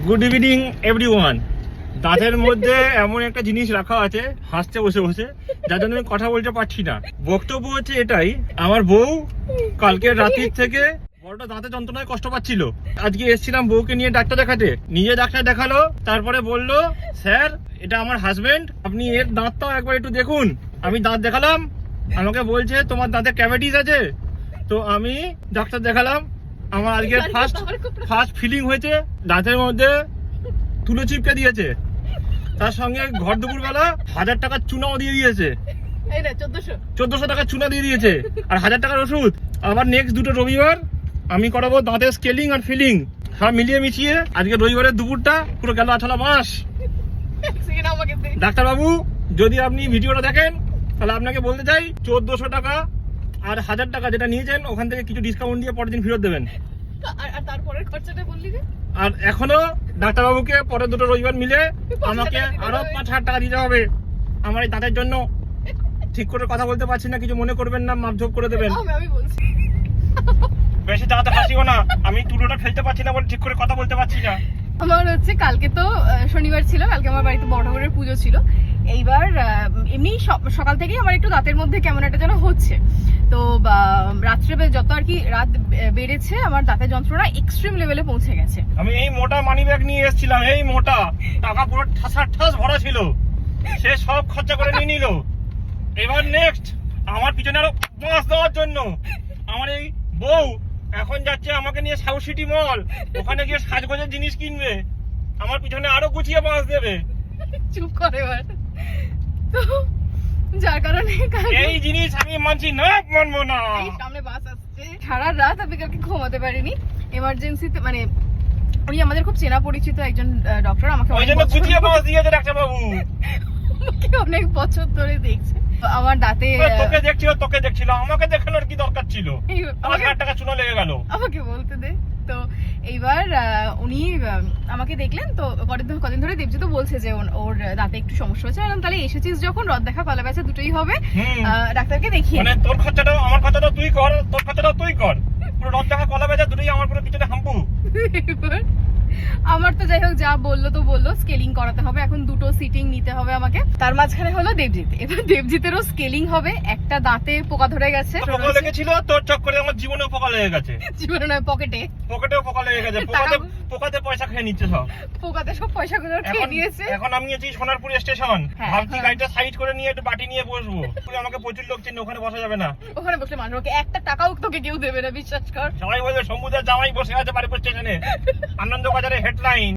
Good evening everyone. দাঁতের মধ্যে এমন একটা জিনিস রাখা আছে হাসতে বসে বসে, যার জন্য আমি কথা বলতে পারছি না। বক্তব্য হচ্ছে এটাই, আমার বউ কালকে রাতের থেকে বড়টা দাঁতে যন্ত্রণায় কষ্ট পাচ্ছিল। আজকে এসেছিলাম বউকে নিয়ে ডাক্তার দেখাতে, নিজে ডাক্তার দেখালো, তারপরে বললো স্যার এটা আমার হাজবেন্ড, আপনি এর দাঁতটাও একবার একটু দেখুন। আমি দাঁত দেখালাম, আমাকে বলছে তোমার দাঁতে ক্যাভিটিস আছে। তো আমি ডাক্তার দেখালাম, আমার আজকে ফার্স্ট ফিলিং হয়েছে, দাঁতের মধ্যে তুলো চিপকে দিয়েছে, তার সঙ্গে ঘর দুপুর বেলা 1000 টাকার চুনাও দিয়ে দিয়েছে, 1400 টাকার চুনা দিয়ে দিয়েছে, আর 1000 টাকার ওষুধ। আবার নেক্সট দুটো রবিবার আমি করাবো দাঁতের স্কেলিং আর ফিলিং, সব মিলিয়ে মিশিয়ে আজকে রবিবারের দুপুরটা পুরো গেল 18 মাস। ডাক্তারবাবু যদি আপনি ভিডিওটা দেখেন তাহলে আপনাকে বলতে চাই 1400 টাকা আর 1000 টাকা যেটা নিয়েছেন ওখান থেকে কিছু ডিসকাউন্ট দিয়ে পরের দিন ফেরত দেবেন। আর এখনো ডাক্তারবাবুকে পরের দুটো রবিবার মিলে আমাকে আরো 5000 টাকা দিতে হবে আমার এই দাঁতের জন্য। ঠিক করে কথা বলতে পারছি না, কিছু মনে করবেন না, মাপঝোপ করে দেবেন। বেশি দাঁতে হাসিও না, আমি তুলোটা ফেলতে পারছি না বলে ঠিক করে কথা বলতে পারছি না। আমার হচ্ছে কালকে তো শনিবার ছিল, কালকে আমার বাড়িতে বড় ঠাকুরের পুজো ছিল। এইবার এমনি সকাল থেকেই আমার একটু দাঁতের মধ্যে কেমন একটা যেন হচ্ছে। তো রাত্রে যত আর কি রাত বেড়েছে আমার দাঁতের যন্ত্রণা এক্সট্রিম লেভেলে পৌঁছে গেছে। আমি এই মোটা মানি ব্যাগ নিয়ে এসেছিলাম, এই মোটা টাকা পুরো ঠাস ভরা ছিল, সে সব খরচা করে নিয়ে নিল। এবার নেক্সট আমার পিছনে আরো বাস দেওয়ার জন্য আমার এই বউ এখন যাচ্ছে আমাকে নিয়ে সাউথ সিটি মল, ওখানে গিয়ে সাজগোজের জিনিস কিনবে, আমার পিছনে আরো গুছিয়ে বাস দেবে। চুপ করে এবার। তো যার কারণে এই জিনিস আমি মানছি না, মানবো না। সামনে বাস আসছে, সারা রাত আমি কালকে ঘুমাতে পারিনি। এমার্জেন্সিতে মানে উনি আমাদের খুব চেনা পরিচিত একজন ডক্টর, আমাকে অনেক বছর ধরে দেখছে। আমার দাঁতে তোকে দেখছিল আমাকে দেখানোর কি দরকার ছিল? 1000 টাকা চুনা লেগে গেল, আমাকে বলতে দে। তো এইবার উনি আমাকে দেখলেন, তো কদিন ধরে দেবজি তো বলছে যে ওর দাঁতে একটু সমস্যা হচ্ছে। তাহলে এসেছিস যখন রদ দেখা কলা বেচা দুটোই হবে, ডাক্তারকে দেখিয়ে মানে তোর খরচাটাও আমার খরচাটাও তুই কর, তোর খরচাটাও তুই কর, পুরো রদ দেখা কলা বেচা দুটোই আমার পুরো পিছনে হাম্পু। আমার তো যাই হোক যা বললো তো বললো, স্কেলিং করাতে হবে, এখন দুটো সিটিং নিতে হবে আমাকে। তার মাঝখানে হলো দেবজিৎ, এবার দেবজিতেরও স্কেলিং হবে। একটা দাঁতে পোকা ধরে গেছে, পোকা লেগেছিল, তোর চক্করে আমার জীবনেও পোকা লেগে গেছে। জীবনে নয়, পকেটেও পোকা লেগে গেছে। পোকাতে পয়সা খেয়ে নিচ্ছে সব, পোকাতে সব পয়সা গুলো খেয়ে নিয়েছে। এখন আমি আছি সোনারপুর স্টেশন, ভাবছি গাড়িটা সাইড করে নিয়ে একটু বাটি নিয়ে বসবো। আমাকে প্রচুর লোক চিনে, ওখানে বসা যাবে না। ওখানে বসলে মানুষকে একটা টাকাও তোকে কেউ দেবে না, বিশ্বাস কর। সবাই বলবে সমুদ্রের জামাই বসে আছে বাড়িপুর স্টেশনে, আনন্দ বাজারে হেডলাইন।